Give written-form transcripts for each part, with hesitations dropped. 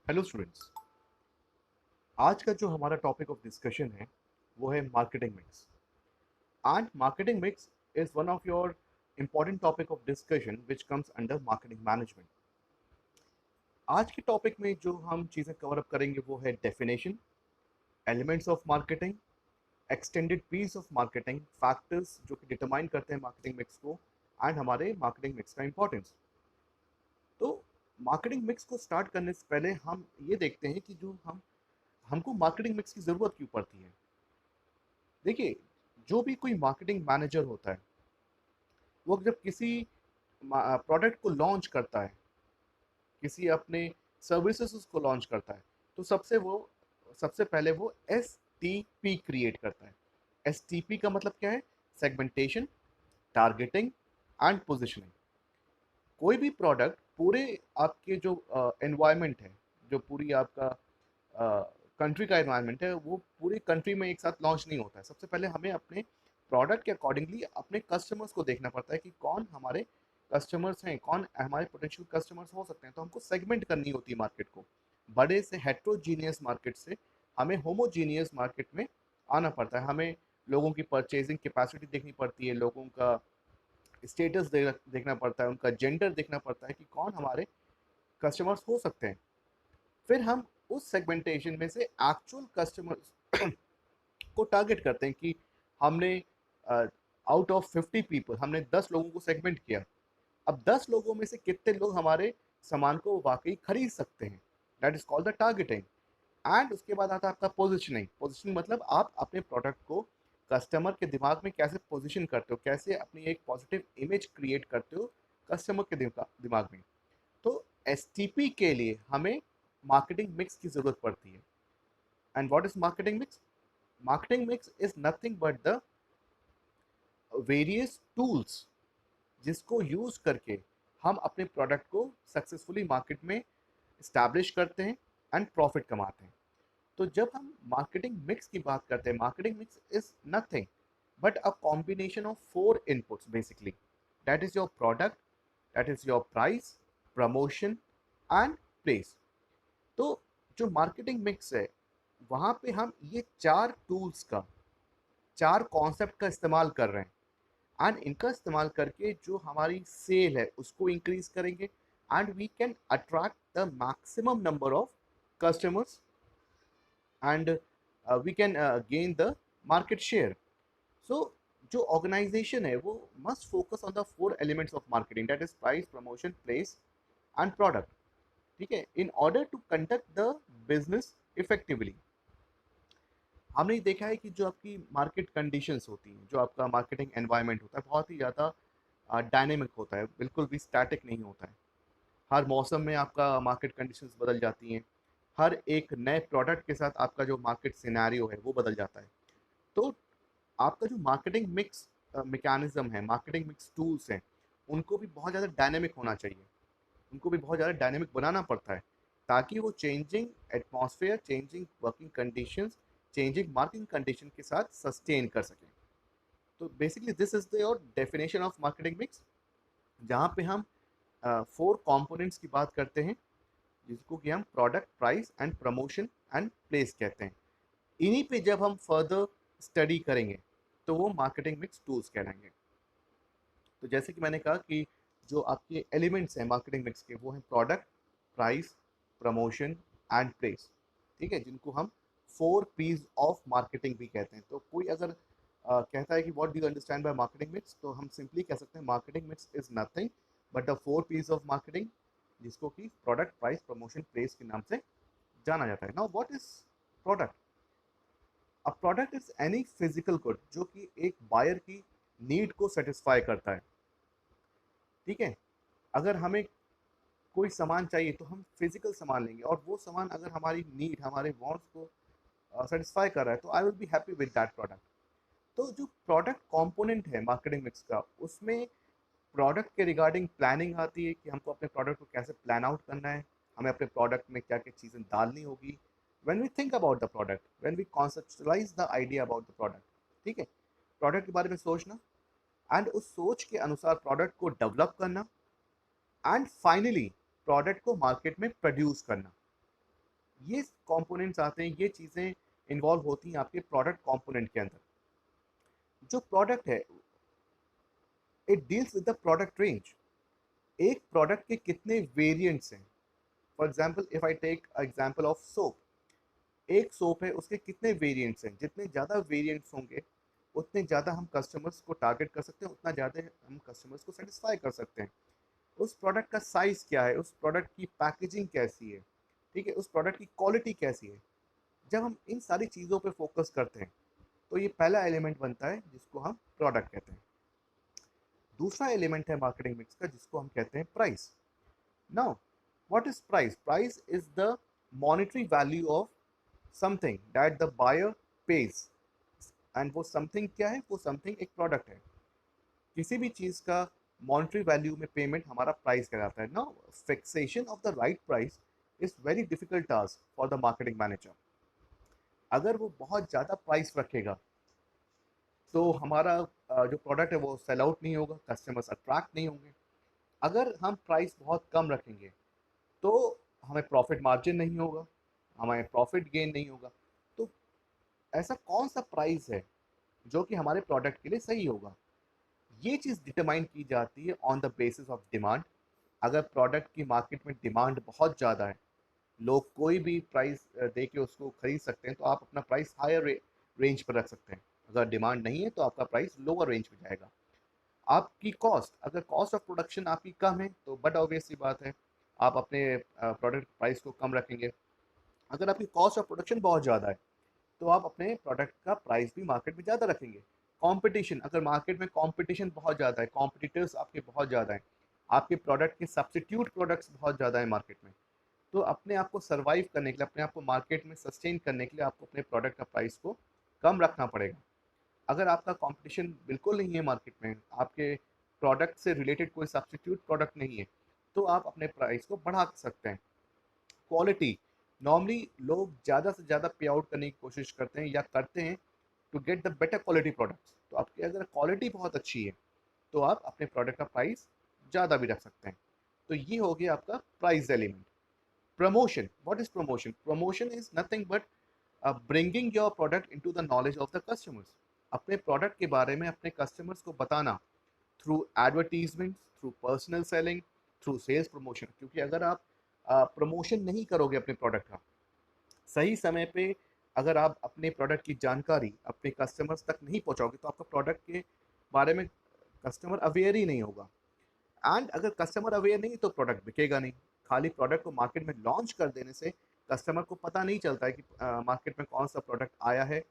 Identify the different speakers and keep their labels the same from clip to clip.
Speaker 1: Hello students. आज का जो हमारा टॉपिक ऑफ डिस्कशन है वो है marketing mix. And marketing mix is one of your important topic of discussion which comes under marketing management. आज के टॉपिक में जो हम चीज़ें कवर अप करेंगे वो है definition, elements of marketing, extended Ps of marketing, factors जो कि डिटरमाइन करते हैं मार्केटिंग मिक्स को, एंड हमारे मार्केटिंग मिक्स का इंपॉर्टेंस। तो मार्केटिंग मिक्स को स्टार्ट करने से पहले हम ये देखते हैं कि जो हमको मार्केटिंग मिक्स की ज़रूरत क्यों पड़ती है। देखिए, जो भी कोई मार्केटिंग मैनेजर होता है वो जब किसी प्रोडक्ट को लॉन्च करता है, किसी अपने सर्विसेज को लॉन्च करता है, तो सबसे पहले वो एस टी पी क्रिएट करता है। एस टी पी का मतलब क्या है? Segmentation, targeting and positioning. कोई भी प्रोडक्ट पूरे आपके जो एनवायरनमेंट है, जो पूरी आपका कंट्री का एनवायरनमेंट है, वो पूरी कंट्री में एक साथ लॉन्च नहीं होता है। सबसे पहले हमें अपने प्रोडक्ट के अकॉर्डिंगली अपने कस्टमर्स को देखना पड़ता है कि कौन हमारे कस्टमर्स हैं, कौन हमारे पोटेंशियल कस्टमर्स हो सकते हैं। तो हमको सेगमेंट करनी होती है मार्केट को। बड़े से हेट्रोजीनियस मार्केट से हमें होमोजीनियस मार्केट में आना पड़ता है। हमें लोगों की परचेजिंग कैपेसिटी देखनी पड़ती है, लोगों का स्टेटस देखना पड़ता है, उनका जेंडर देखना पड़ता है कि कौन हमारे कस्टमर्स हो सकते हैं। फिर हम उस सेगमेंटेशन में से एक्चुअल कस्टमर्स को टारगेट करते हैं कि हमने आउट ऑफ 50 पीपल हमने 10 लोगों को सेगमेंट किया। अब 10 लोगों में से कितने लोग हमारे सामान को वाकई खरीद सकते हैं, that is called the targeting. And उसके बाद आता है आपका पोजिशनिंग। पोजिशनिंग मतलब आप अपने प्रोडक्ट को कस्टमर के दिमाग में कैसे पोजिशन करते हो, कैसे अपनी एक पॉजिटिव इमेज क्रिएट करते हो कस्टमर के दिमाग में। तो एस के लिए हमें मार्केटिंग मिक्स की जरूरत पड़ती है। And what is marketing mix? Marketing mix is nothing but the various tools जिसको यूज करके हम अपने प्रोडक्ट को सक्सेसफुली मार्केट में इस्टेब्लिश करते हैं एंड प्रॉफिट कमाते हैं। तो जब हम मार्केटिंग मिक्स की बात करते हैं, marketing mix is nothing but a combination of four inputs basically. That is your product, that is your price, promotion and place. तो जो मार्केटिंग मिक्स है वहाँ पे हम ये चार टूल्स का, चार कॉन्सेप्ट का इस्तेमाल कर रहे हैं। एंड इनका इस्तेमाल करके जो हमारी सेल है उसको इंक्रीज करेंगे and we can attract the maximum number of customers and we can gain the market share. So जो ऑर्गेनाइजेशन है वो must focus on the four elements of marketing, that is price, promotion, place and product. ठीक है, in order to conduct the business effectively. हमने ये देखा है कि जो आपकी मार्केट कंडीशंस होती हैं, जो आपका मार्केटिंग एनवायरनमेंट होता है, बहुत ही ज़्यादा डायनेमिक होता है, बिल्कुल भी स्टैटिक नहीं होता है। हर मौसम में आपका मार्केट कंडीशंस बदल जाती हैं। हर एक नए प्रोडक्ट के साथ आपका जो मार्केट सिनेरियो है वो बदल जाता है। तो आपका जो मार्केटिंग मिक्स मैकेनिज्म है, मार्केटिंग मिक्स टूल्स हैं, उनको भी बहुत ज़्यादा डायनेमिक होना चाहिए। उनको भी बहुत ज़्यादा डायनेमिक बनाना पड़ता है ताकि वो changing atmosphere, changing working conditions, changing marketing condition के साथ सस्टेन कर सकें। तो basically this is the your definition of marketing mix, जहाँ पे हम फोर कंपोनेंट्स की बात करते हैं जिसको कि हम product, price and promotion and place कहते हैं। इन्हीं पे जब हम फर्दर स्टडी करेंगे तो वो मार्केटिंग मिक्स टूल्स कहलाएंगे। तो जैसे कि मैंने कहा कि जो आपके एलिमेंट्स हैं मार्केटिंग मिक्स के वो हैं product, price, promotion and place. ठीक है, जिनको हम फोर पीस ऑफ मार्केटिंग भी कहते हैं। तो कोई अगर कहता है कि what do you understand by marketing mix, तो हम सिंपली कह सकते हैं marketing mix is nothing but the four Ps of marketing, जिसको कि प्रोडक्ट, प्राइस, प्रमोशन, प्लेस के नाम से जाना जाता है। Now what is product? A product is any physical good जो कि एक बायर की नीड को सेटिस्फाई करता है। ठीक है, अगर हमें कोई सामान चाहिए तो हम फिजिकल सामान लेंगे, और वो सामान अगर हमारी नीड, हमारे वांट्स को सेटिस्फाई कर रहा है तो I will be happy with that product. तो जो प्रोडक्ट कंपोनेंट है मार्केटिंग मिक्स का, उसमें प्रोडक्ट के रिगार्डिंग प्लानिंग आती है कि हमको अपने प्रोडक्ट को कैसे प्लान आउट करना है, हमें अपने प्रोडक्ट में क्या क्या चीज़ें डालनी होगी। When we think about the product, when we conceptualise the idea about the product, ठीक है, प्रोडक्ट के बारे में सोचना एंड उस सोच के अनुसार प्रोडक्ट को डेवलप करना एंड फाइनली प्रोडक्ट को मार्केट में प्रोड्यूस करना। ये कंपोनेंट्स आते हैं, ये चीज़ें इन्वॉल्व होती हैं आपके प्रोडक्ट कंपोनेंट के अंदर। जो प्रोडक्ट है, it deals with the product range. एक प्रोडक्ट के कितने वेरिएंट्स हैं। For example, if I take example of soap, एक सोप है, उसके कितने वेरिएंट्स हैं। जितने ज़्यादा वेरिएंट्स होंगे उतने ज़्यादा हम कस्टमर्स को टारगेट कर सकते हैं, उतना ज़्यादा हम कस्टमर्स को सेटिस्फाई कर सकते हैं। उस प्रोडक्ट का साइज़ क्या है, उस प्रोडक्ट की पैकेजिंग कैसी है, ठीक है, उस प्रोडक्ट की क्वालिटी कैसी है। जब हम इन सारी चीज़ों पे फोकस करते हैं तो ये पहला एलिमेंट बनता है जिसको हम प्रोडक्ट कहते हैं। दूसरा एलिमेंट है मार्केटिंग मिक्स का जिसको हम कहते हैं price. Now what is price? Price is the monetary value of something that the buyer pays. And वो समथिंग क्या है? वो समथिंग एक प्रोडक्ट है। किसी भी चीज़ का मॉनेटरी वैल्यू में पेमेंट हमारा प्राइस कहलाता है। Now fixation of the right price is very difficult task for the marketing manager. अगर वो बहुत ज़्यादा प्राइस रखेगा तो हमारा जो प्रोडक्ट है वो सेल आउट नहीं होगा, कस्टमर्स अट्रैक्ट नहीं होंगे। अगर हम प्राइस बहुत कम रखेंगे तो हमें प्रॉफिट मार्जिन नहीं होगा, हमें प्रॉफिट गेन नहीं होगा। तो ऐसा कौन सा प्राइस है जो कि हमारे प्रोडक्ट के लिए सही होगा? ये चीज़ डिटरमाइन की जाती है on the basis of demand. अगर प्रोडक्ट की मार्केट में डिमांड बहुत ज़्यादा है, लोग कोई भी प्राइस दे के उसको खरीद सकते हैं, तो आप अपना प्राइस हायर रेंज पर रख सकते हैं। अगर डिमांड नहीं है तो आपका प्राइस लोअर रेंज में जाएगा। आपकी कॉस्ट, अगर कॉस्ट ऑफ प्रोडक्शन आपकी कम है तो बट ऑब्वियस सी बात है, आप अपने प्रोडक्ट प्राइस को कम रखेंगे। अगर आपकी कॉस्ट ऑफ प्रोडक्शन बहुत ज़्यादा है तो आप अपने प्रोडक्ट का प्राइस भी मार्केट में ज़्यादा रखेंगे। कंपटीशन, अगर मार्केट में कंपटीशन बहुत ज़्यादा है, कॉम्पिटिटर्स आपके बहुत ज़्यादा हैं, आपके प्रोडक्ट के सब्स्टिट्यूट प्रोडक्ट्स बहुत ज़्यादा है मार्केट में, तो अपने आप को सर्वाइव करने के लिए, अपने आप को मार्केट में सस्टेन करने के लिए आपको अपने प्रोडक्ट का प्राइस को कम रखना पड़ेगा। अगर आपका कंपटीशन बिल्कुल नहीं है मार्केट में, आपके प्रोडक्ट से रिलेटेड कोई सब्स्टिट्यूट प्रोडक्ट नहीं है, तो आप अपने प्राइस को बढ़ा सकते हैं। क्वालिटी, नॉर्मली लोग ज़्यादा से ज़्यादा पे आउट करने की कोशिश करते हैं या करते हैं to get the better quality products. तो आपकी अगर क्वालिटी बहुत अच्छी है तो आप अपने प्रोडक्ट का प्राइस ज़्यादा भी रख सकते हैं। तो ये हो गया आपका price element. Promotion, what is promotion? Promotion is nothing but bringing your product into the knowledge of the customers. अपने प्रोडक्ट के बारे में अपने कस्टमर्स को बताना through advertisement, through personal selling, through sales promotion. क्योंकि अगर आप प्रमोशन नहीं करोगे अपने प्रोडक्ट का सही समय पे, अगर आप अपने प्रोडक्ट की जानकारी अपने कस्टमर्स तक नहीं पहुंचाओगे तो आपका प्रोडक्ट के बारे में कस्टमर अवेयर ही नहीं होगा। एंड अगर कस्टमर अवेयर नहीं तो प्रोडक्ट बिकेगा नहीं। खाली प्रोडक्ट को मार्केट में लॉन्च कर देने से कस्टमर को पता नहीं चलता है कि मार्केट में कौन सा प्रोडक्ट आया है,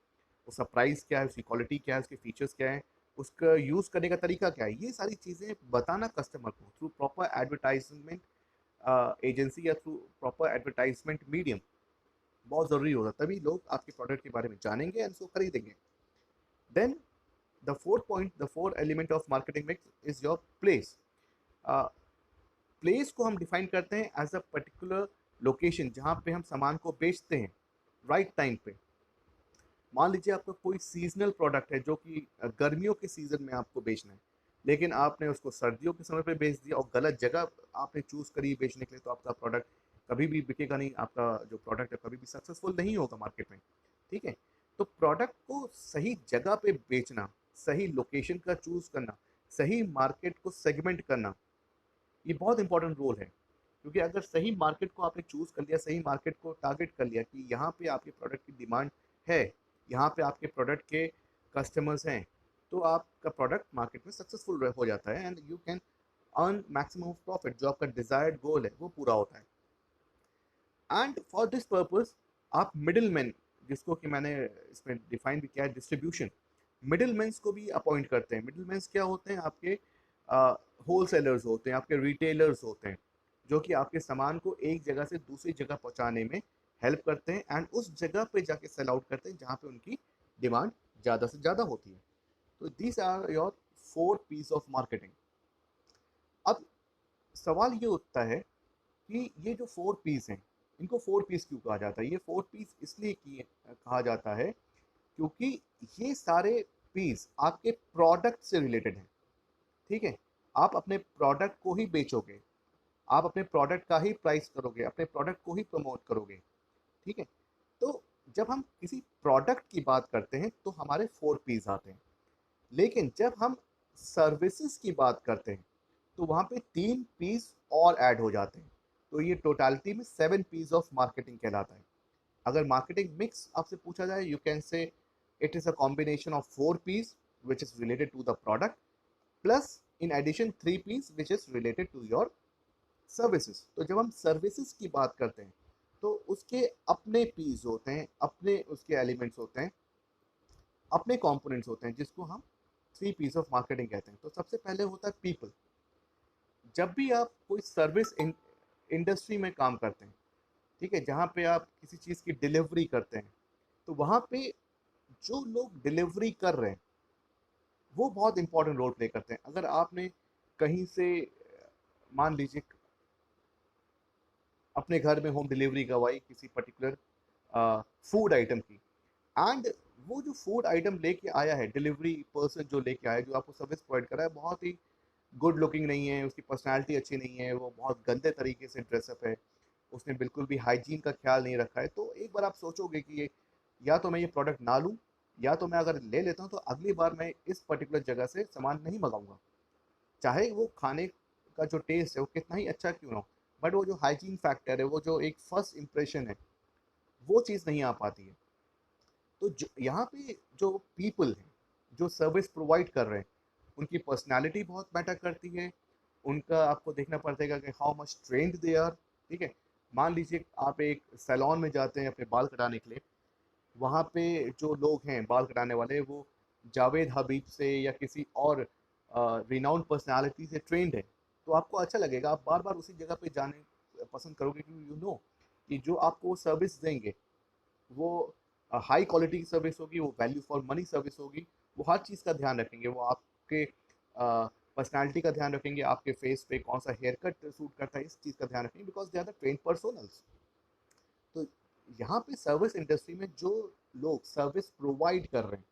Speaker 1: उसका प्राइस क्या है, उसकी क्वालिटी क्या है, उसके फीचर्स क्या है, उसका यूज़ करने का तरीका क्या है। ये सारी चीज़ें बताना कस्टमर को थ्रू प्रॉपर एडवर्टाइजमेंट एजेंसी या थ्रू प्रॉपर एडवर्टाइजमेंट मीडियम बहुत ज़रूरी होगा, तभी लोग आपके प्रोडक्ट के बारे में जानेंगे एंड उसको खरीदेंगे। Then the fourth point, the fourth element of marketing mix is your place. Place को हम डिफाइन करते हैं एज अ पर्टिकुलर लोकेशन जहाँ पे हम सामान को बेचते हैं राइट टाइम पे। मान लीजिए आपका कोई सीजनल प्रोडक्ट है जो कि गर्मियों के सीजन में आपको बेचना है, लेकिन आपने उसको सर्दियों के समय पे बेच दिया और गलत जगह आपने चूज़ करी बेचने के लिए, तो आपका प्रोडक्ट कभी भी बिकेगा नहीं, आपका जो प्रोडक्ट है कभी भी सक्सेसफुल नहीं होगा मार्केट में। ठीक है, तो प्रोडक्ट को सही जगह पे बेचना, सही लोकेशन का चूज़ करना, सही मार्केट को सेगमेंट करना, ये बहुत इंपॉर्टेंट रोल है। क्योंकि अगर सही मार्केट को आपने चूज़ कर लिया, सही मार्केट को टारगेट कर लिया कि यहाँ पे आपके प्रोडक्ट की डिमांड है, यहाँ पे आपके प्रोडक्ट के कस्टमर्स हैं, तो आपका प्रोडक्ट मार्केट में सक्सेसफुल हो जाता है and you can earn maximum profit. जो आपका डिजायर्ड गोल है वो पूरा होता है। एंड फॉर दिस पर्पज आप मिडिल मैन, जिसको कि मैंने इसमें डिफाइन भी किया है, डिस्ट्रीब्यूशन, मिडिल मैन्स को भी अपॉइंट करते हैं। मिडिल मैन्स क्या होते हैं? आपके होल सेलर्स होते हैं, आपके रिटेलर्स होते हैं, जो कि आपके सामान को एक जगह से दूसरी जगह पहुंचाने में हेल्प करते हैं एंड उस जगह पे जाके सेल आउट करते हैं जहाँ पे उनकी डिमांड ज़्यादा से ज़्यादा होती है। तो this are your four Ps of marketing. अब सवाल ये उठता है कि ये जो फोर पीस हैं, इनको फोर पीस क्यों कहा जाता है? ये फोर पीस इसलिए कहा जाता है क्योंकि ये सारे पीस आपके प्रोडक्ट से रिलेटेड हैं। ठीक है, आप अपने प्रोडक्ट को ही बेचोगे, आप अपने प्रोडक्ट का ही प्राइस करोगे, अपने प्रोडक्ट को ही प्रमोट करोगे। ठीक है। तो जब हम किसी प्रोडक्ट की बात करते हैं तो हमारे 4 P's आते हैं, लेकिन जब हम सर्विसेज की बात करते हैं तो वहाँ पे 3 P's और ऐड हो जाते हैं। तो ये टोटलिटी में 7 P's ऑफ मार्केटिंग कहलाता है। अगर मार्केटिंग मिक्स आपसे पूछा जाए, you can say it is a combination of 4 P's which is related to the product plus in addition 3 P's which is related to your services. तो जब हम सर्विसेज की बात करते हैं तो उसके अपने पीस होते हैं, अपने उसके एलिमेंट्स होते हैं, अपने कंपोनेंट्स होते हैं, जिसको हम 3 P's ऑफ मार्केटिंग कहते हैं। तो सबसे पहले होता है पीपल। जब भी आप कोई सर्विस इंडस्ट्री में काम करते हैं, ठीक है, जहाँ पे आप किसी चीज़ की डिलीवरी करते हैं, तो वहाँ पे जो लोग डिलीवरी कर रहे हैं वो बहुत इंपॉर्टेंट रोल प्ले करते हैं। अगर आपने कहीं से मान लीजिए अपने घर में होम डिलीवरी करवाई किसी पर्टिकुलर फूड आइटम की, एंड वो जो फूड आइटम लेके आया है, डिलीवरी पर्सन जो लेके आया, जो आपको सर्विस प्रोवाइड कर रहा है, बहुत ही गुड लुकिंग नहीं है, उसकी पर्सनालिटी अच्छी नहीं है, वो बहुत गंदे तरीके से ड्रेसअप है, उसने बिल्कुल भी हाइजीन का ख्याल नहीं रखा है, तो एक बार आप सोचोगे कि ये या तो मैं ये प्रोडक्ट ना लूँ, या तो मैं अगर ले लेता हूँ तो अगली बार मैं इस पर्टिकुलर जगह से सामान नहीं मंगाऊंगा, चाहे वो खाने का जो टेस्ट है वो कितना ही अच्छा क्यों ना हो, बट वो जो हाइजीन फैक्टर है, वो जो एक फर्स्ट इंप्रेशन है, वो चीज़ नहीं आ पाती है। तो यहाँ पे जो पीपल हैं, जो सर्विस प्रोवाइड कर रहे हैं, उनकी पर्सनालिटी बहुत मैटर करती है। उनका आपको देखना पड़ेगा कि how much trained they are. ठीक है, मान लीजिए आप एक सैलून में जाते हैं अपने बाल कटाने के लिए, वहाँ पे जो लोग हैं बाल कटाने वाले, वो जावेद हबीब से या किसी और रिनाउंड पर्सनालिटी से ट्रेंड है, तो आपको अच्छा लगेगा, आप बार बार उसी जगह पे जाने पसंद करोगे, क्योंकि यू नो कि जो आपको सर्विस देंगे वो हाई क्वालिटी की सर्विस होगी, वो वैल्यू फॉर मनी सर्विस होगी, वो हर चीज़ का ध्यान रखेंगे, वो आपके पर्सनालिटी का ध्यान रखेंगे, आपके फेस पे कौन सा हेयर कट सूट करता है इस चीज़ का ध्यान रखेंगे, because they are the trained personnels. तो यहाँ पे सर्विस इंडस्ट्री में जो लोग सर्विस प्रोवाइड कर रहे हैं,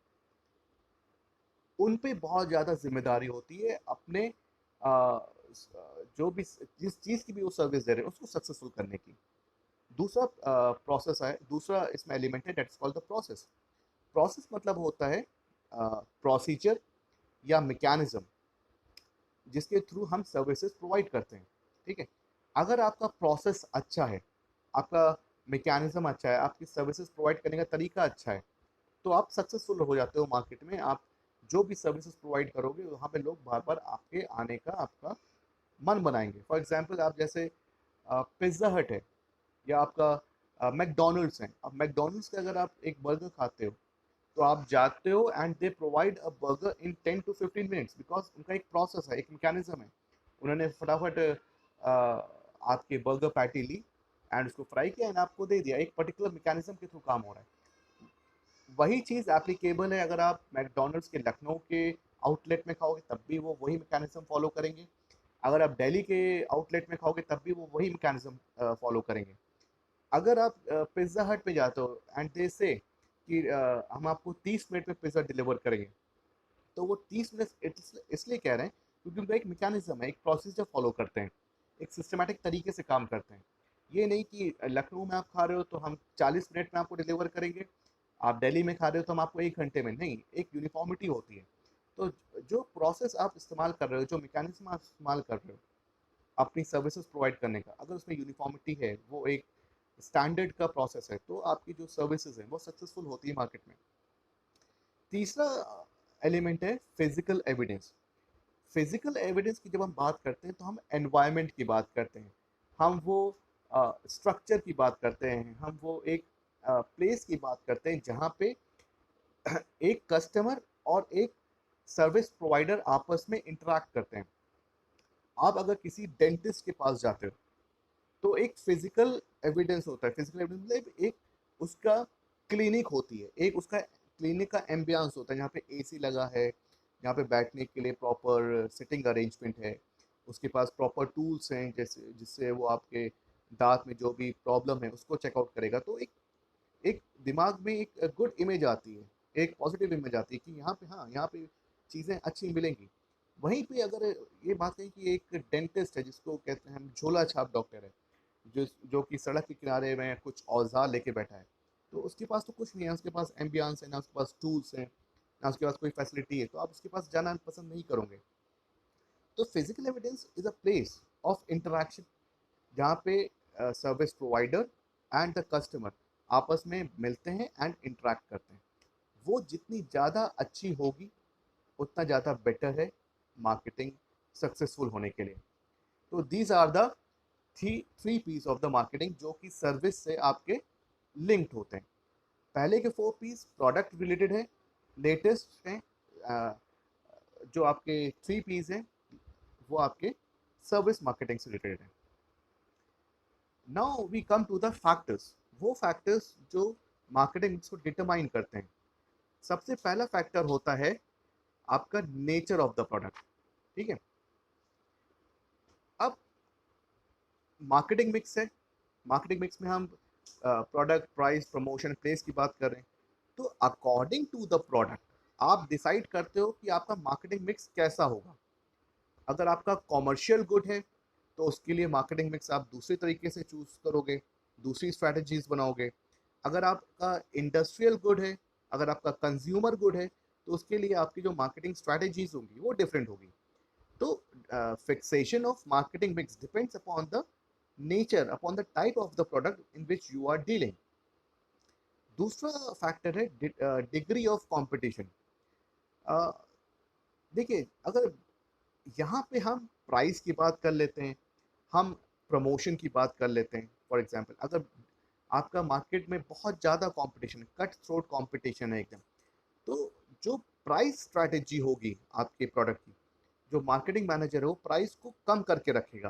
Speaker 1: उन पे बहुत ज़्यादा जिम्मेदारी होती है अपने जो भी जिस चीज़ की भी वो सर्विस दे रहे हैं उसको सक्सेसफुल करने की। दूसरा प्रोसेस है, दूसरा इसमें एलिमेंट है, that is called the process. Process मतलब होता है प्रोसीजर या मैकेनिज्म जिसके थ्रू हम सर्विसेज प्रोवाइड करते हैं। ठीक है, अगर आपका प्रोसेस अच्छा है, आपका मैकेनिज्म अच्छा है, आपकी सर्विसेज प्रोवाइड करने का तरीका अच्छा है, तो आप सक्सेसफुल हो जाते हो मार्केट में। आप जो भी सर्विसेज प्रोवाइड करोगे वहाँ पे लोग बार बार आपके आने का आपका मन बनाएंगे। फॉर एग्जांपल, आप जैसे पिज्ज़ा हट है या आपका मैकडोनल्ड्स है, अब मैकडोनल्ड्स का अगर आप एक बर्गर खाते हो तो आप जाते हो and they provide a burger in 10 to 15 minutes, because उनका एक प्रोसेस है, एक मैकेनिज्म है। उन्होंने फटाफट आपके बर्गर पैटी ली एंड उसको फ्राई किया एंड आपको दे दिया, एक पर्टिकुलर मैकेनिज्म के थ्रू काम हो रहा है। वही चीज़ एप्लीकेबल है अगर आप मैकडोनल्ड्स के लखनऊ के आउटलेट में खाओगे, तब भी वो वही मैकेनिज्म फॉलो करेंगे। अगर आप दिल्ली के आउटलेट में खाओगे तब भी वो वही मैकेनिज्म फॉलो करेंगे। अगर आप पिज़्ज़ा हट पे जाते हो एंड दे से कि हम आपको 30 मिनट में पिज़्ज़ा डिलीवर करेंगे, तो वो 30 मिनट इसलिए कह रहे हैं क्योंकि उनका एक मैकेनिज्म है, एक प्रोसीजर फॉलो करते हैं, एक सिस्टमेटिक तरीके से काम करते हैं। ये नहीं कि लखनऊ में आप खा रहे हो तो हम 40 मिनट में आपको डिलीवर करेंगे, आप दिल्ली में खा रहे हो तो हम आपको 1 घंटे में, नहीं, एक यूनिफॉर्मिटी होती है। तो जो प्रोसेस आप इस्तेमाल कर रहे हो, जो मैकेनिज्म आप इस्तेमाल कर रहे हो अपनी सर्विसेज प्रोवाइड करने का, अगर उसमें यूनिफॉर्मिटी है, वो एक स्टैंडर्ड का प्रोसेस है, तो आपकी जो सर्विसेज हैं वो सक्सेसफुल होती है मार्केट में। तीसरा एलिमेंट है फिजिकल एविडेंस। फिजिकल एविडेंस की जब हम बात करते हैं तो हम एनवायरनमेंट की बात करते हैं, हम वो स्ट्रक्चर की बात करते हैं, हम वो एक प्लेस की बात करते हैं जहाँ पे एक कस्टमर और एक सर्विस प्रोवाइडर आपस में इंटरेक्ट करते हैं। आप अगर किसी डेंटिस्ट के पास जाते हो तो एक फिजिकल एविडेंस होता है, फिजिकल एविडेंस मतलब एक उसका क्लिनिक होती है, एक उसका क्लिनिक का एम्बियंस होता है, जहाँ पे एसी लगा है, जहाँ पे बैठने के लिए प्रॉपर सिटिंग अरेंजमेंट है, उसके पास प्रॉपर टूल्स हैं, जैसे जिससे वो आपके दांत में जो भी प्रॉब्लम है उसको चेकआउट करेगा। तो एक एक दिमाग में एक गुड इमेज आती है, एक पॉजिटिव इमेज आती है कि यहाँ पे, हाँ, यहाँ पे चीज़ें अच्छी मिलेंगी। वहीं पे अगर ये बात कहें कि एक डेंटिस्ट है जिसको कहते हैं हम झोला छाप डॉक्टर है, जो कि सड़क के किनारे में कुछ औजार लेके बैठा है, तो उसके पास तो कुछ नहीं है, उसके पास एम्बियंस है, ना उसके पास टूल्स हैं, ना उसके पास कोई फैसिलिटी है, तो आप उसके पास जाना पसंद नहीं करोगे। तो physical evidence is a place of interaction, जहाँ पे service provider and the customer आपस में मिलते हैं एंड इंटरेक्ट करते हैं। वो जितनी ज़्यादा अच्छी होगी उतना ज़्यादा बेटर है मार्केटिंग सक्सेसफुल होने के लिए। तो these are the three Ps of the marketing जो कि सर्विस से आपके लिंक्ड होते हैं। पहले के 4 पीस प्रोडक्ट रिलेटेड है, लेटेस्ट हैं जो आपके 3 पीस हैं वो आपके सर्विस मार्केटिंग से रिलेटेड है। Now we come to the factors, वो फैक्टर्स जो मार्केटिंग को डिटरमाइन करते हैं। सबसे पहला फैक्टर होता है आपका नेचर ऑफ द प्रोडक्ट। ठीक है, अब मार्केटिंग मिक्स है, मार्केटिंग मिक्स में हम प्रोडक्ट प्राइस प्रमोशन प्लेस की बात कर रहे हैं। तो अकॉर्डिंग टू द प्रोडक्ट आप डिसाइड करते हो कि आपका मार्केटिंग मिक्स कैसा होगा। अगर आपका कॉमर्शियल गुड है तो उसके लिए मार्केटिंग मिक्स आप दूसरे तरीके से चूज करोगे, दूसरी स्ट्रैटेजीज बनाओगे। अगर आपका इंडस्ट्रियल गुड है, अगर आपका कंज्यूमर गुड है, तो उसके लिए आपकी जो मार्केटिंग स्ट्रैटेजीज होंगी वो डिफरेंट होगी। तो fixation of marketing mix depends upon the nature, upon the type of the product in which you are dealing. दूसरा फैक्टर है डिग्री ऑफ कंपटीशन। देखिए, अगर यहाँ पे हम प्राइस की बात कर लेते हैं, हम प्रमोशन की बात कर लेते हैं। फॉर एग्जांपल, अगर आपका मार्केट में बहुत ज़्यादा कंपटीशन है, कट थ्रोट कंपटीशन है एकदम, तो जो प्राइस स्ट्रैटेजी होगी आपके प्रोडक्ट की, जो मार्केटिंग मैनेजर है वो प्राइस को कम करके रखेगा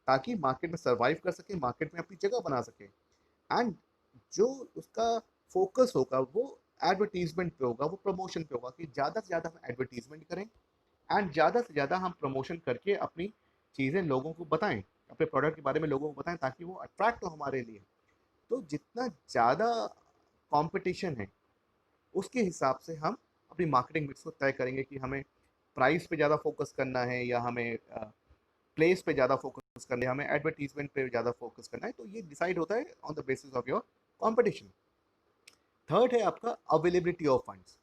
Speaker 1: ताकि मार्केट में सर्वाइव कर सके, मार्केट में अपनी जगह बना सके। एंड जो उसका फोकस होगा वो एडवर्टीजमेंट पे होगा, वो प्रमोशन पे होगा कि ज़्यादा से ज़्यादा हम एडवर्टीजमेंट करें एंड ज़्यादा से ज़्यादा हम प्रमोशन करके अपनी चीज़ें लोगों को बताएं, अपने प्रोडक्ट के बारे में लोगों को बताएं ताकि वो अट्रैक्ट हो हमारे लिए। तो जितना ज़्यादा कंपटीशन है उसके हिसाब से हम अपनी मार्केटिंग मिक्स को तय करेंगे कि हमें प्राइस पे ज़्यादा फोकस करना है या हमें प्लेस पे ज़्यादा फोकस करना है, हमें एडवर्टीजमेंट पे ज़्यादा फोकस करना है। तो ये डिसाइड होता है on the basis of your competition. Third है आपका अवेलेबिलिटी ऑफ फंड्स।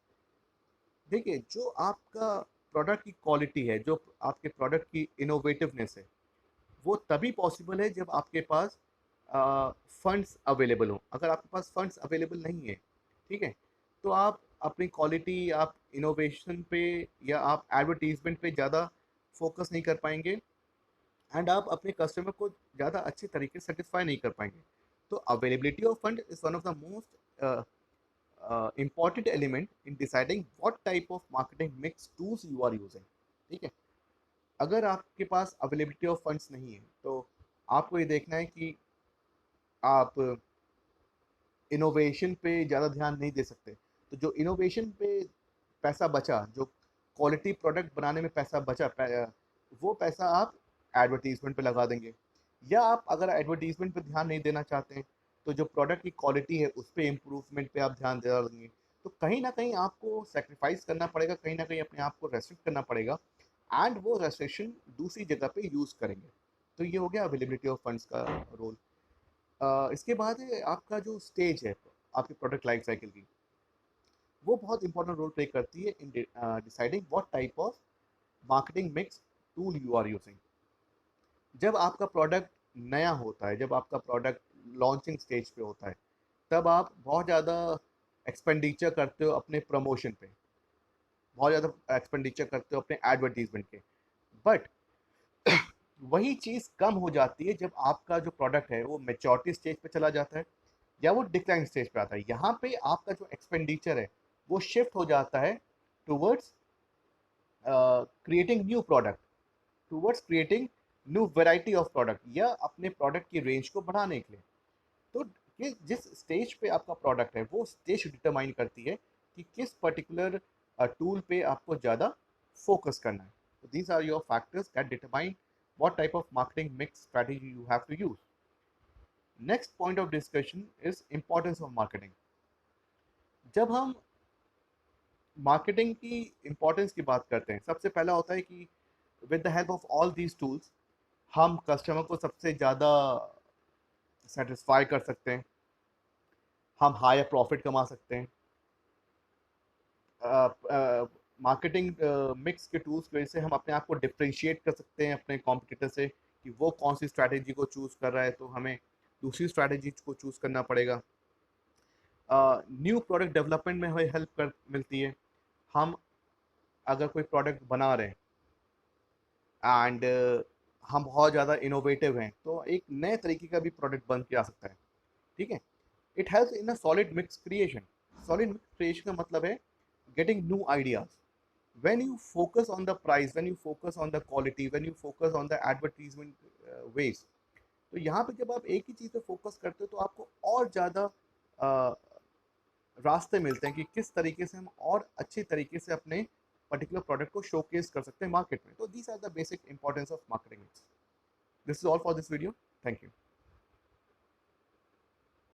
Speaker 1: देखिए, जो आपका प्रोडक्ट की क्वालिटी है, जो आपके प्रोडक्ट की इनोवेटिवनेस है, वो तभी पॉसिबल है जब आपके पास फंड्स अवेलेबल हो। अगर आपके पास फंड्स अवेलेबल नहीं है, ठीक है, तो आप अपनी क्वालिटी, आप इनोवेशन पे या आप एडवर्टीजमेंट पे ज़्यादा फोकस नहीं कर पाएंगे एंड आप अपने कस्टमर को ज़्यादा अच्छे तरीके से सेटिस्फाई नहीं कर पाएंगे। तो availability of fund is one of the most important element in deciding what type of marketing mix tools you are using। ठीक है, अगर आपके पास अवेलेबिलिटी ऑफ फंड्स नहीं है तो आपको ये देखना है कि आप इनोवेशन पे ज़्यादा ध्यान नहीं दे सकते। तो जो इनोवेशन पे पैसा बचा, जो क्वालिटी प्रोडक्ट बनाने में पैसा बचा, वो पैसा आप एडवर्टीजमेंट पे लगा देंगे। या आप अगर एडवर्टीजमेंट पे ध्यान नहीं देना चाहते हैं तो जो प्रोडक्ट की क्वालिटी है उस पर इम्प्रूवमेंट पे आप ध्यान दे देंगे। तो कहीं ना कहीं आपको सेक्रीफाइस करना पड़ेगा, कहीं ना कहीं अपने आप को रेस्ट्रिक्ट करना पड़ेगा एंड वो रेस्ट्रिक्शन दूसरी जगह पे यूज़ करेंगे। तो ये हो गया अवेलेबिलिटी ऑफ फंड्स का रोल। इसके बाद है आपका जो स्टेज है आपके प्रोडक्ट लाइफ साइकिल की, वो बहुत इंपॉर्टेंट रोल प्ले करती है in deciding what type of marketing mix tool you are using. जब आपका प्रोडक्ट नया होता है, जब आपका प्रोडक्ट लॉन्चिंग स्टेज पे होता है, तब आप बहुत ज़्यादा एक्सपेंडिचर करते हो अपने प्रमोशन पे, बहुत ज़्यादा एक्सपेंडिचर करते हो अपने एडवर्टीजमेंट के। बट वही चीज़ कम हो जाती है जब आपका जो प्रोडक्ट है वो मेच्योरिटी स्टेज पे चला जाता है या वो डिक्लाइन स्टेज पे आता है। यहाँ पे आपका जो एक्सपेंडिचर है वो शिफ्ट हो जाता है towards creating new product, towards creating new variety of product या अपने प्रोडक्ट की रेंज को बढ़ाने के लिए। तो जिस स्टेज पे आपका प्रोडक्ट है वो स्टेज डिटरमाइन करती है कि किस पर्टिकुलर टूल पे आपको ज़्यादा फोकस करना है। तो these are your factors that determine what type of marketing mix strategy you have to use. Next point of discussion is importance of marketing। जब हम मार्केटिंग की इम्पोर्टेंस की बात करते हैं, सबसे पहला होता है कि with the help of all these tools हम कस्टमर को सबसे ज़्यादा सेटिस्फाई कर सकते हैं, हम हायर प्रॉफिट कमा सकते हैं। मार्केटिंग मिक्स के टूल्स की वजह से हम अपने आप को डिफ्रेंशिएट कर सकते हैं अपने कॉम्पिटिटर से, कि वो कौन सी स्ट्रैटेजी को चूज़ कर रहा है तो हमें दूसरी स्ट्रैटेजी को चूज़ करना पड़ेगा। न्यू प्रोडक्ट डेवलपमेंट में हमें हेल्प कर मिलती है। हम अगर कोई प्रोडक्ट बना रहे हैं एंड हम बहुत ज़्यादा इनोवेटिव हैं तो एक नए तरीके का भी प्रोडक्ट बन के आ सकता है। ठीक है। It helps in a solid mix creation. Solid mix creation का मतलब है getting new ideas. When you focus on the price, when you focus on the quality, when you focus on the advertisement ways, तो यहाँ पे जब आप एक ही चीज़ पे फोकस करते हो तो आपको और ज़्यादा रास्ते मिलते हैं कि किस तरीके से हम और अच्छे तरीके से अपने पर्टिकुलर प्रोडक्ट को शोकेस कर सकते हैं मार्केट में। तो these are the basic importance of marketing. This is all for this video. Thank you.